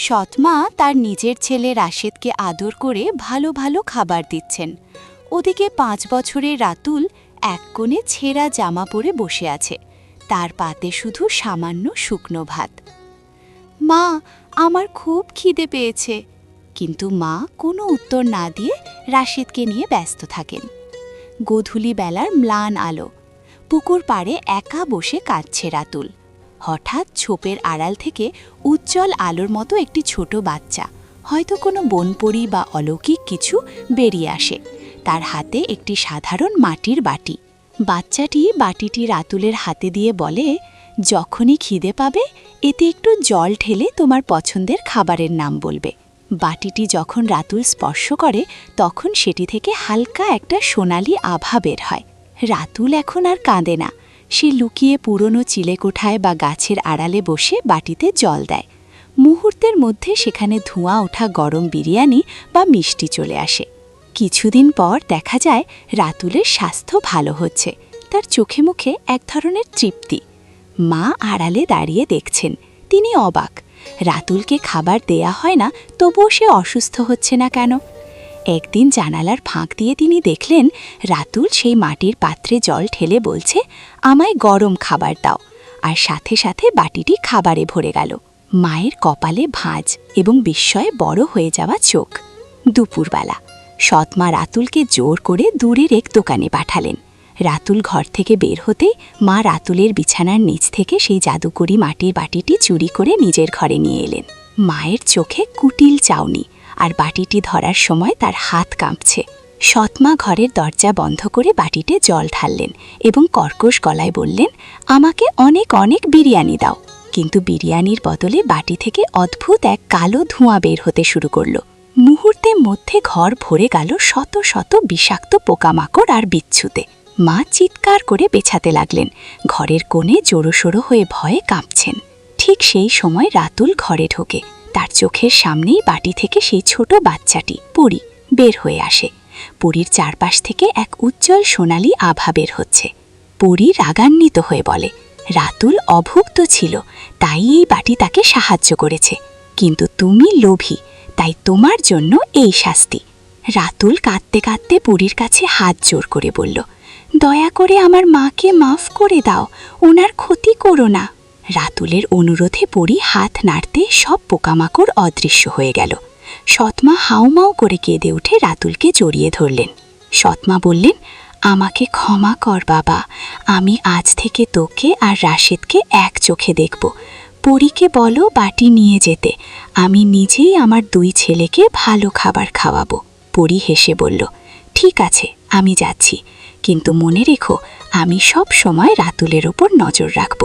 সৎমা তার নিজের ছেলে রাশেদকে আদর করে ভালো ভালো খাবার দিচ্ছেন। ওদিকে ৫ বছরের রাতুল এক কোণে ছেঁড়া জামা পরে বসে আছে, তার পাতে শুধু সামান্য শুকনো ভাত। মা, আমার খুব খিদে পেয়েছে। কিন্তু মা কোনো উত্তর না দিয়ে রাশেদকে নিয়ে ব্যস্ত থাকেন। গোধূলি বেলার ম্লান আলো, পুকুর পাড়ে একা বসে কাঁদছে রাতুল। হঠাৎ ছোপের আড়াল থেকে উজ্জ্বল আলোর মতো একটি ছোট বাচ্চা, হয়তো কোনো বনপরী বা অলৌকিক কিছু, বেরিয়ে আসে। তার হাতে একটি সাধারণ মাটির বাটি। বাচ্চাটি বাটিটি রাতুলের হাতে দিয়ে বলে, যখনই খিদে পাবে এতে একটু জল ঢেলে তোমার পছন্দের খাবারের নাম বলবে। বাটিটি যখন রাতুল স্পর্শ করে তখন সেটি থেকে হালকা একটা সোনালি আভা বের হয়। রাতুল এখন আর কাঁদে না, সে লুকিয়ে পুরনো চিলেকোঠায় বা গাছের আড়ালে বসে বাটিতে জল দেয়। মুহূর্তের মধ্যে সেখানে ধোঁয়া ওঠা গরম বিরিয়ানি বা মিষ্টি চলে আসে। কিছুদিন পর দেখা যায় রাতুলের স্বাস্থ্য ভালো হচ্ছে, তার চোখে মুখে এক ধরনের তৃপ্তি। মা আড়ালে দাঁড়িয়ে দেখছেন, তিনি অবাক। রাতুলকে খাবার দেয়া হয় না, তবুও সে অসুস্থ হচ্ছে না কেন? একদিন জানালার ফাঁক দিয়ে তিনি দেখলেন রাতুল সেই মাটির পাত্রে জল ঢেলে বলছে, আমায় গরম খাবার দাও, আর সাথে সাথে বাটিটি খাবারে ভরে গেল। মায়ের কপালে ভাঁজ এবং বিস্ময়ে বড় হয়ে যাওয়া চোখ। দুপুরবেলা সৎমা রাতুলকে জোর করে দূরের এক দোকানে পাঠালেন। রাতুল ঘর থেকে বের হতেই মা রাতুলের বিছানার নিচ থেকে সেই জাদুকরি মাটির বাটিটি চুরি করে নিজের ঘরে নিয়ে এলেন। মায়ের চোখে কুটিল চাউনি, আর বাটিটি ধরার সময় তার হাত কাঁপছে। সৎমা ঘরের দরজা বন্ধ করে বাটিতে জল ঢাললেন এবং কর্কশ গলায় বললেন, আমাকে অনেক অনেক বিরিয়ানি দাও। কিন্তু বিরিয়ানির বদলে বাটি থেকে অদ্ভুত এক কালো ধোঁয়া বের হতে শুরু করল। মুহূর্তের মধ্যে ঘর ভরে গেল শত শত বিষাক্ত পোকামাকড় আর বিচ্ছুতে। মা চিৎকার করে পেছাতে লাগলেন, ঘরের কোণে জোড়োসোড়ো হয়ে ভয়ে কাঁপছেন। ঠিক সেই সময় রাতুল ঘরে ঢোকে। তার চোখের সামনেই বাটি থেকে সেই ছোট বাচ্চাটি পরী বের হয়ে আসে। পরীর চারপাশ থেকে এক উজ্জ্বল সোনালি আভা বের হচ্ছে। পরী রাগান্বিত হয়ে বলে, রাতুল অভুক্ত ছিল, তাই এই বাটি তাকে সাহায্য করেছে, কিন্তু তুমি লোভী, তাই তোমার জন্য এই শাস্তি। রাতুল কাঁদতে কাঁদতে পরীর কাছে হাত জোর করে বলল, দয়া করে আমার মাকে মাফ করে দাও, ওনার ক্ষতি করো না। রাতুলের অনুরোধে পরী হাত নাড়তে সব পোকামাকড় অদৃশ্য হয়ে গেল। সৎমা হাউমাউ করে কেঁদে উঠে রাতুলকে জড়িয়ে ধরলেন। সৎমা বললেন, আমাকে ক্ষমা কর বাবা, আমি আজ থেকে তোকে আর রাশেদকে এক চোখে দেখব। পরীকে বলো বাটি নিয়ে যেতে, আমি নিজেই আমার 2 ছেলেকে ভালো খাবার খাওয়াবো। পরী হেসে বলল, ঠিক আছে, আমি যাচ্ছি, কিন্তু মনে রেখো আমি সব সময় রাতুলের ওপর নজর রাখব।